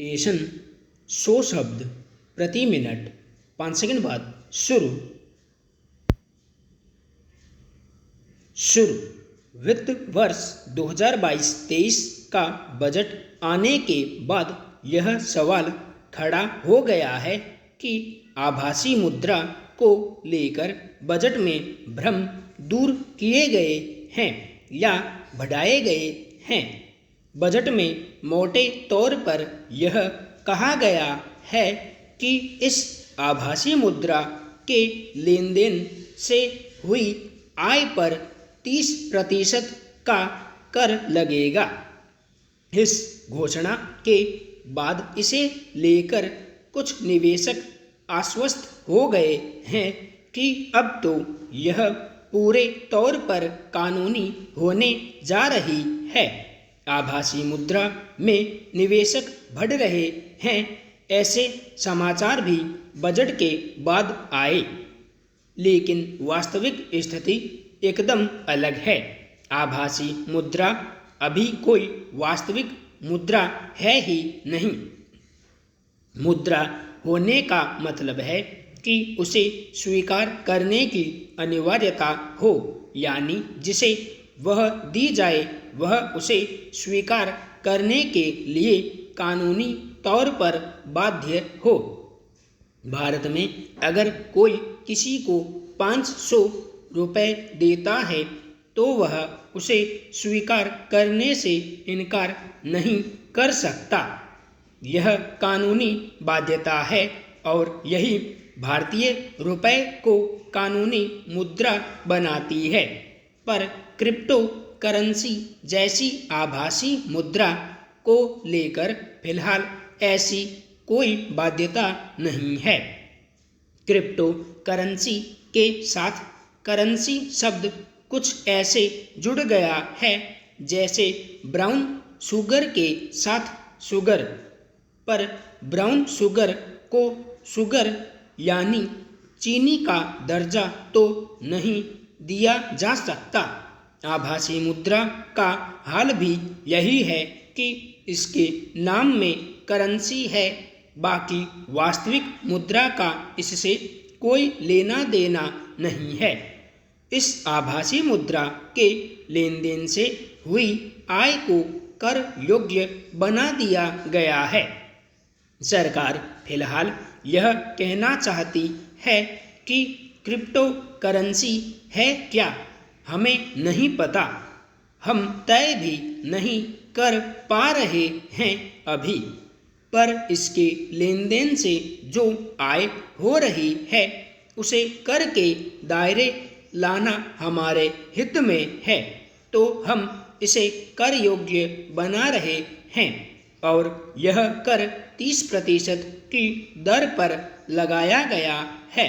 Station 100 शब्द प्रति minute 5 second बाद शुरू। वित्त वर्ष 2022-23 का बजट आने के बाद यह सवाल खड़ा हो गया है कि आभासी मुद्रा को लेकर बजट में भ्रम दूर किए गए हैं या बढ़ाए गए हैं। बजट में मोटे तौर पर यह कहा गया है कि इस आभासी मुद्रा के लेन देन से हुई आय पर 30% का कर लगेगा। इस घोषणा के बाद इसे लेकर कुछ निवेशक आश्वस्त हो गए हैं कि अब तो यह पूरे तौर पर कानूनी होने जा रही है। आभासी मुद्रा में निवेशक बढ़ रहे हैं, ऐसे समाचार भी बजट के बाद आए, लेकिन वास्तविक स्थिति एकदम अलग है। आभासी मुद्रा अभी कोई वास्तविक मुद्रा है ही नहीं। मुद्रा होने का मतलब है कि उसे स्वीकार करने की अनिवार्यता हो, यानी जिसे वह दी जाए वह उसे स्वीकार करने के लिए कानूनी तौर पर बाध्य हो। भारत में अगर कोई किसी को 500 रुपये देता है तो वह उसे स्वीकार करने से इनकार नहीं कर सकता। यह कानूनी बाध्यता है और यही भारतीय रुपये को कानूनी मुद्रा बनाती है। पर क्रिप्टो करेंसी जैसी आभासी मुद्रा को लेकर फिलहाल ऐसी कोई बाध्यता नहीं है। क्रिप्टो करेंसी के साथ करेंसी शब्द कुछ ऐसे जुड़ गया है जैसे ब्राउन शुगर के साथ शुगर, पर ब्राउन शुगर को शुगर यानी चीनी का दर्जा तो नहीं दिया जा सकता। आभासी मुद्रा का हाल भी यही है कि इसके नाम में करेंसी है, बाकी वास्तविक मुद्रा का इससे कोई लेना देना नहीं है। इस आभासी मुद्रा के लेन देन से हुई आय को कर योग्य बना दिया गया है। सरकार फिलहाल यह कहना चाहती है कि क्रिप्टो करेंसी है क्या हमें नहीं पता, हम तय भी नहीं कर पा रहे हैं अभी, पर इसके लेन देन से जो आय हो रही है उसे कर के दायरे लाना हमारे हित में है, तो हम इसे कर योग्य बना रहे हैं और यह कर 30% की दर पर लगाया गया है।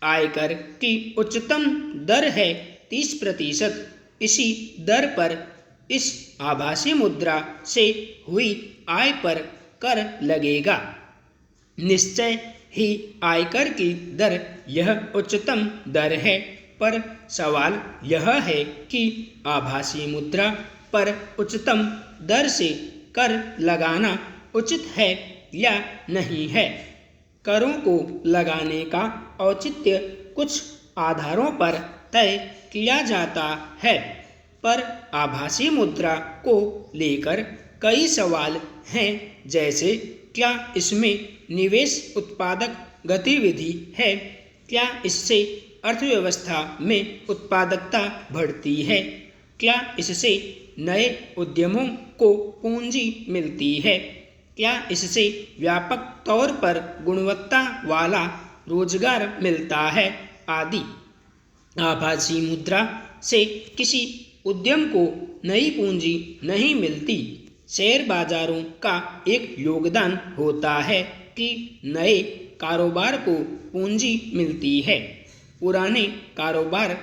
आयकर की उच्चतम दर है 30%। इसी दर पर इस आभासी मुद्रा से हुई आय पर कर लगेगा। निश्चय ही आयकर की दर यह उच्चतम दर है, पर सवाल यह है कि आभासी मुद्रा पर उच्चतम दर से कर लगाना उचित है या नहीं है। करों को लगाने का औचित्य कुछ आधारों पर तय किया जाता है, पर आभासी मुद्रा को लेकर कई सवाल हैं, जैसे क्या इसमें निवेश उत्पादक गतिविधि है, क्या इससे अर्थव्यवस्था में उत्पादकता बढ़ती है, क्या इससे नए उद्यमों को पूंजी मिलती है, क्या इससे व्यापक तौर पर गुणवत्ता वाला रोजगार मिलता है आदि। आभासी मुद्रा से किसी उद्यम को नई पूंजी नहीं मिलती। शेयर बाजारों का एक योगदान होता है कि नए कारोबार को पूंजी मिलती है, पुराने कारोबार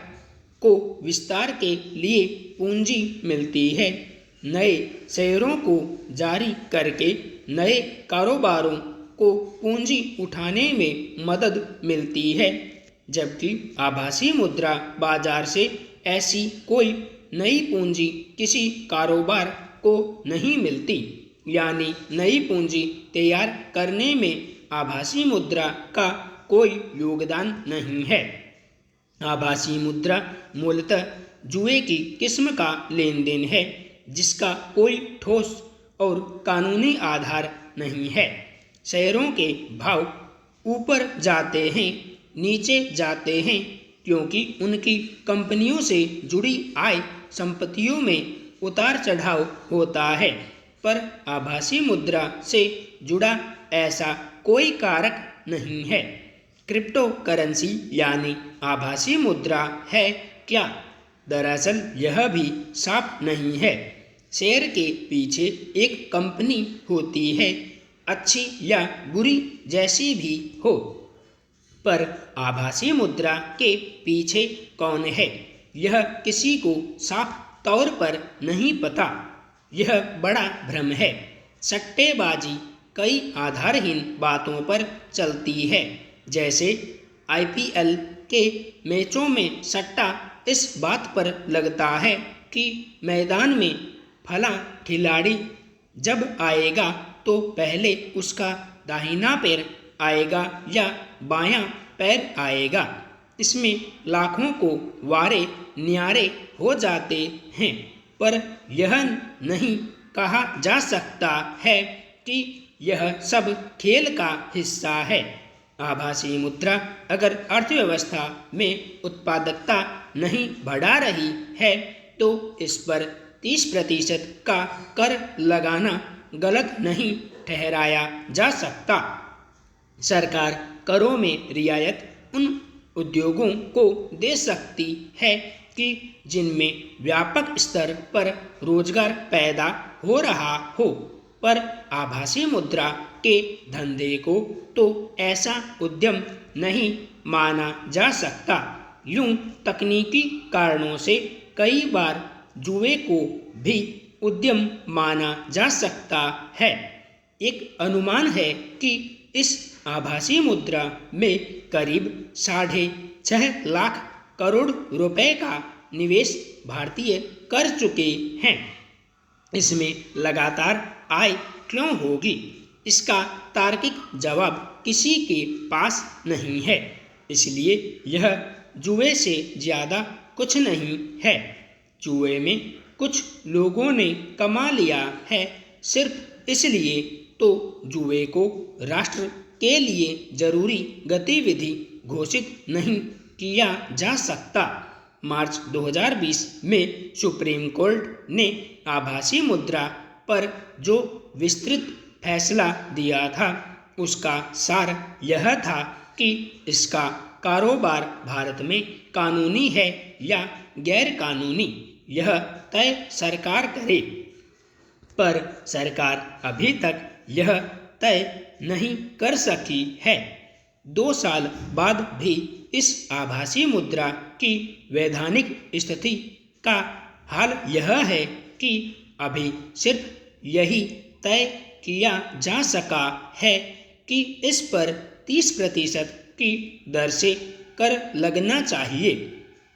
को विस्तार के लिए पूंजी मिलती है, नए शेयरों को जारी करके नए कारोबारों को पूंजी उठाने में मदद मिलती है, जबकि आभासी मुद्रा बाजार से ऐसी कोई नई पूंजी किसी कारोबार को नहीं मिलती। यानी नई पूंजी तैयार करने में आभासी मुद्रा का कोई योगदान नहीं है। आभासी मुद्रा मूलतः जुए की किस्म का लेन देन है जिसका कोई ठोस और कानूनी आधार नहीं है। शेयरों के भाव ऊपर जाते हैं, नीचे जाते हैं क्योंकि उनकी कंपनियों से जुड़ी आय संपत्तियों में उतार चढ़ाव होता है, पर आभासी मुद्रा से जुड़ा ऐसा कोई कारक नहीं है। क्रिप्टो करेंसी यानी आभासी मुद्रा है क्या? दरअसल यह भी साफ नहीं है। शेयर के पीछे एक कंपनी होती है, अच्छी या बुरी जैसी भी हो, पर आभासी मुद्रा के पीछे कौन है यह किसी को साफ तौर पर नहीं पता। यह बड़ा भ्रम है। सट्टेबाजी कई आधारहीन बातों पर चलती है, जैसे IPL के मैचों में सट्टा इस बात पर लगता है कि मैदान में फला खिलाड़ी जब आएगा तो पहले उसका दाहिना पैर आएगा या बायां पैर आएगा। इसमें लाखों को वारे न्यारे हो जाते हैं, पर यह नहीं कहा जा सकता है कि यह सब खेल का हिस्सा है। आभासी मुद्रा अगर अर्थव्यवस्था में उत्पादकता नहीं बढ़ा रही है तो इस पर 30% का कर लगाना गलत नहीं ठहराया जा सकता। सरकार करों में रियायत उन उद्योगों को दे सकती है कि जिनमें व्यापक स्तर पर रोजगार पैदा हो रहा हो, पर आभासी मुद्रा के धंधे को तो ऐसा उद्यम नहीं माना जा सकता। यूं तकनीकी कारणों से कई बार जुए को भी उद्यम माना जा सकता है। एक अनुमान है कि इस आभासी मुद्रा में करीब 6.5 लाख करोड़ रुपए का निवेश भारतीय कर चुके हैं। इसमें लगातार आय क्यों होगी, इसका तार्किक जवाब किसी के पास नहीं है। इसलिए यह जुए से ज़्यादा कुछ नहीं है। जुए में कुछ लोगों ने कमा लिया है सिर्फ इसलिए तो जुए को राष्ट्र के लिए जरूरी गतिविधि घोषित नहीं किया जा सकता। मार्च 2020 में सुप्रीम कोर्ट ने आभासी मुद्रा पर जो विस्तृत फैसला दिया था उसका सार यह था कि इसका कारोबार भारत में कानूनी है या गैर कानूनी यह तय सरकार करे, पर सरकार अभी तक यह तय नहीं कर सकी है। 2 साल बाद भी इस आभासी मुद्रा की वैधानिक स्थिति का हाल यह है कि अभी सिर्फ यही तय किया जा सका है कि इस पर 30% की दर से कर लगना चाहिए।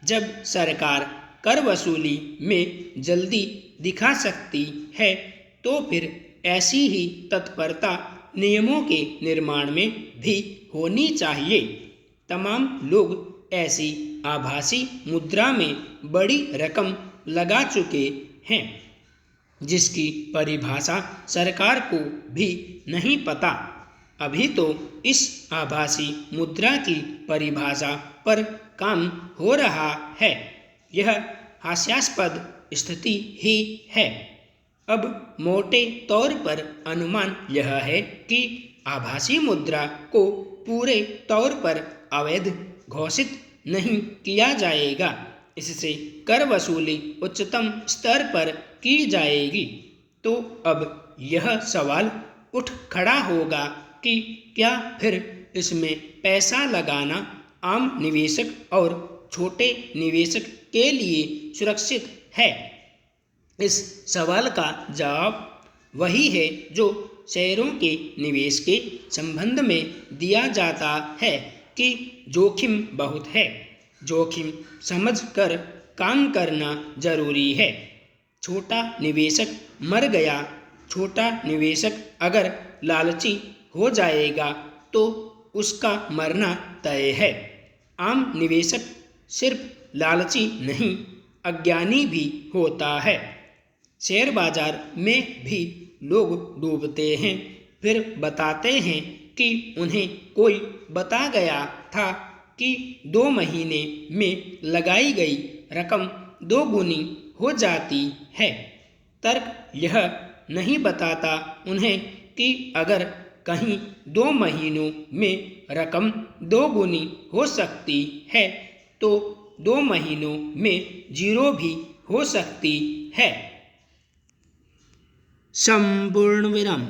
जब सरकार कर वसूली में जल्दी दिखा सकती है तो फिर ऐसी ही तत्परता नियमों के निर्माण में भी होनी चाहिए। तमाम लोग ऐसी आभासी मुद्रा में बड़ी रकम लगा चुके हैं जिसकी परिभाषा सरकार को भी नहीं पता। अभी तो इस आभासी मुद्रा की परिभाषा पर काम हो रहा है। यह हास्यास्पद स्थिति ही है। अब मोटे तौर पर अनुमान यह है कि आभासी मुद्रा को पूरे तौर पर अवैध घोषित नहीं किया जाएगा। इससे कर वसूली उच्चतम स्तर पर की जाएगी। तो अब यह सवाल उठ खड़ा होगा कि क्या फिर इसमें पैसा लगाना आम निवेशक और छोटे निवेशक के लिए सुरक्षित है? इस सवाल का जवाब वही है जो शेयरों के निवेश के संबंध में दिया जाता है कि जोखिम बहुत है। जोखिम समझकर काम करना जरूरी है। छोटा निवेशक मर गया छोटा निवेशक अगर लालची हो जाएगा तो उसका मरना तय है। आम निवेशक सिर्फ लालची नहीं, अज्ञानी भी होता है। शेयर बाजार में भी लोग डूबते हैं, फिर बताते हैं कि उन्हें कोई बता गया था कि 2 महीने में लगाई गई रकम 2 गुनी हो जाती है। तर्क यह नहीं बताता उन्हें कि अगर कहीं 2 महीनों में रकम 2 गुनी हो सकती है तो 2 महीनों में 0 भी हो सकती है। संपूर्ण विराम।